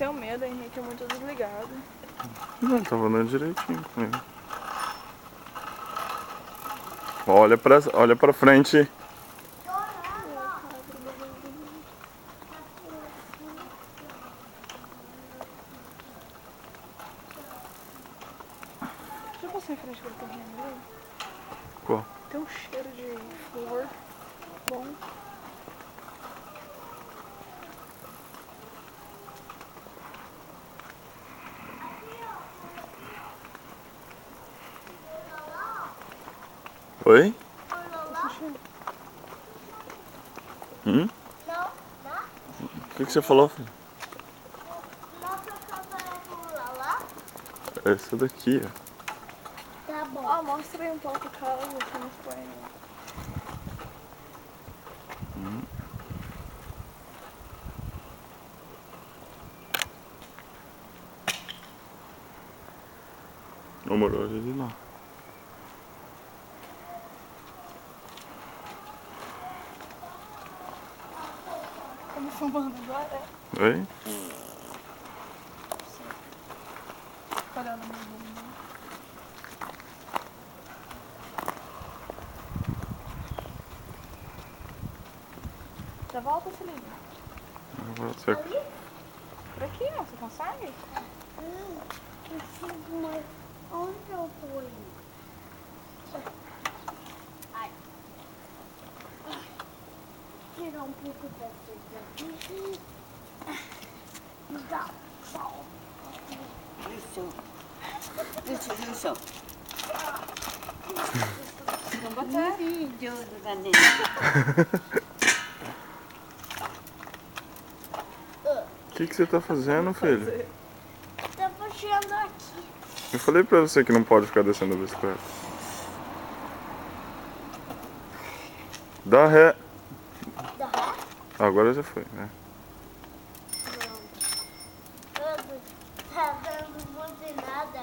tenho medo, Henrique é muito desligado. Não, tava andando direitinho com ele. Olha pra frente. Já passei em frente com o terreno ali? Qual? Tem um cheiro de flor bom. Oi? Não, O que você falou, filho? nossa casa é por lá? Essa daqui, ó. Tá bom. Ah, mostra aí um pouco a casa, você não foi, né? Amor, olha ali lá. Tá me filmando agora? Oi? Tá olhando meu bunda. Já volta, Felipe. Agora você... Por aqui, ó. Você consegue? Mas onde eu tô indo? Ai. Tirar um pouco dessa daqui. Dá. Isso, no chão. Vamos bater. Deus do danado. O que você tá fazendo, filho? Tá puxando aqui. Eu falei pra você que não pode ficar descendo a bicicleta. Dá ré. Dá ré? Agora já foi, né? Tá dando buzinada,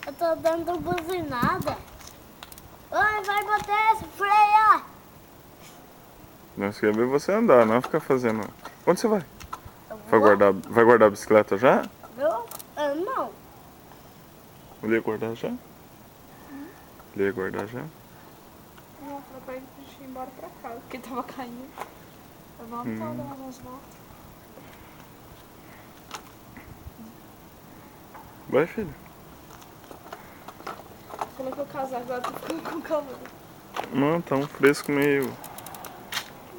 eu tô dando buzinada. Ai, vai bater, freia! Nós queremos ver você andar, não ficar fazendo... Onde você vai? Eu vou. Vai guardar a bicicleta já? Eu não. Ele ia guardar já? Ele ia guardar já? Não, foi pra gente ir embora pra casa, porque tava caindo. Vamos dar umas voltas. Vai, filho. Coloquei o casaco, agora tô ficando com calor. Não, tá um fresco meio...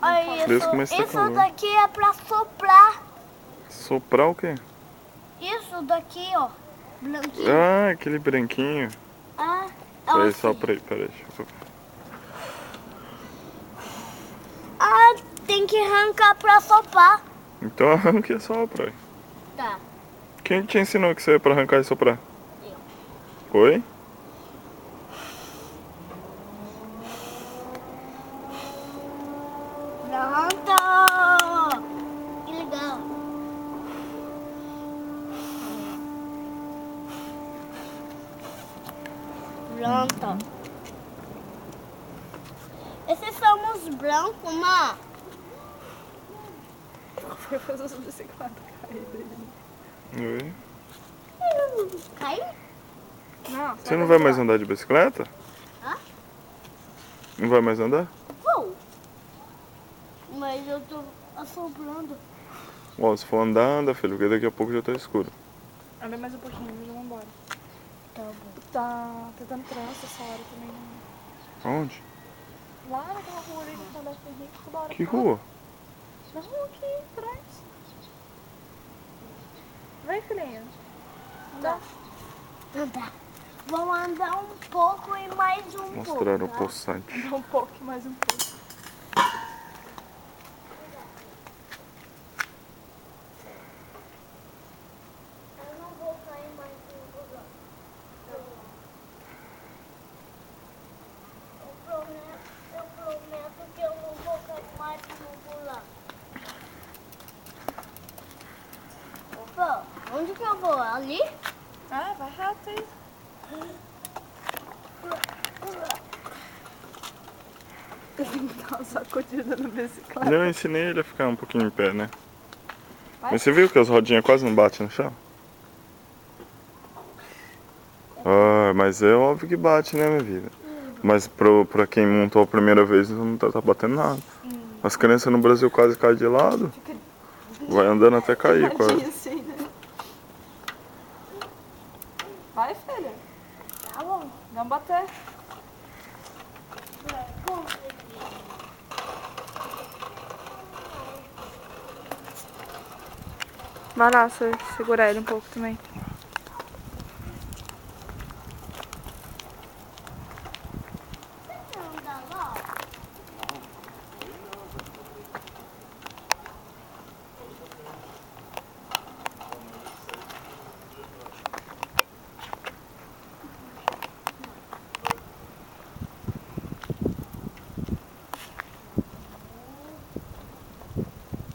Ai, Fresco, mas tá isso calor. daqui é pra soprar. Soprar o quê? Isso daqui, ó. Branquinho. Ah, aquele branquinho. Ah, Peraí, assim. sopra aí, peraí. Deixa eu soprar. Ah, tem que arrancar pra soprar. Então arranca e sopra. Tá. Quem te ensinou que você é pra arrancar e soprar? Eu. Oi? Pronto! Que legal. Pronto. Esses são os brancos, má. Foi fazer as bicicletas caídas. Oi? Caiu? Não, Você não vai mais andar de bicicleta? Hã? Não vai mais andar? Vou. Mas eu tô assoprando. Ó, se for andar, anda, filho, porque daqui a pouco já tá escuro. Anda mais um pouquinho, já vamos embora. Tá bom. Tá dando trânsito essa hora também. Aonde? Lá naquela rua ali, na Roberto Henrique, toda hora. Que rua? Na rua aqui, atrás. Vem, filhinha. Andar. Andar. Vamos andar um pouco e mais um Mostrar o pouco. Tá? poçante. Andar um pouco, mais um pouco. Eu não vou cair mais no lugar. Eu prometo que eu não vou cair mais no lugar. Opa, onde que eu vou? Ali? Ah, vai reto aí. Tem que dar uma sacudida na bicicleta. Eu ensinei ele a ficar um pouquinho em pé, né? Vai. Mas você viu que as rodinhas quase não batem no chão? Ah, mas é óbvio que bate, né, minha vida? Mas pra quem montou a primeira vez não tá batendo nada. As crianças no Brasil quase caem de lado. Vai andando até cair quase. Assim, né? Vai, filha. Tá bom. Vamos bater. Vai lá, você segurar ele um pouco também. Não dá lá.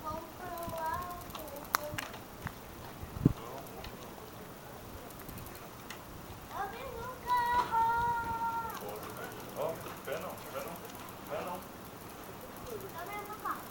Vamos pra lá. Tá vindo o carro. Pé não, pé não, pé não. Tá vendo o carro?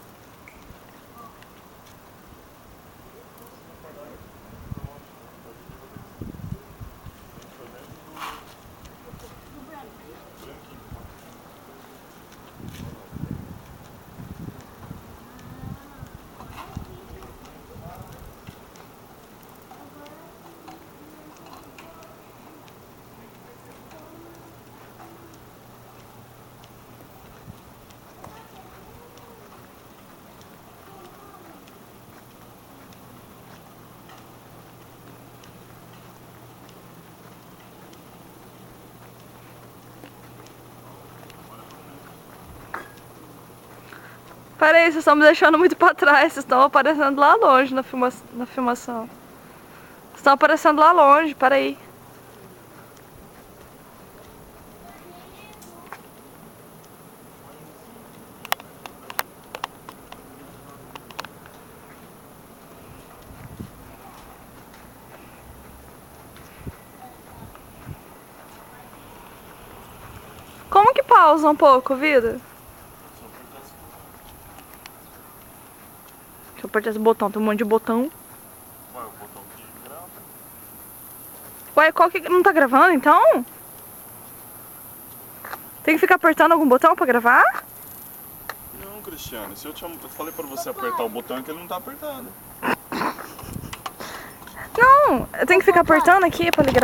Peraí, vocês estão me deixando muito pra trás. Vocês estão aparecendo lá longe na filmação. Vocês estão aparecendo lá longe, peraí. Como que pausa um pouco, vida? Deixa eu apertar esse botão, tem um monte de botão. Ué, o botão que grava. Ué, qual que não tá gravando então? Tem que ficar apertando algum botão pra gravar? Não, Cristiano, se eu falei pra você apertar o botão é que ele não tá apertado. Não, eu tenho que ficar apertando aqui pra ligar.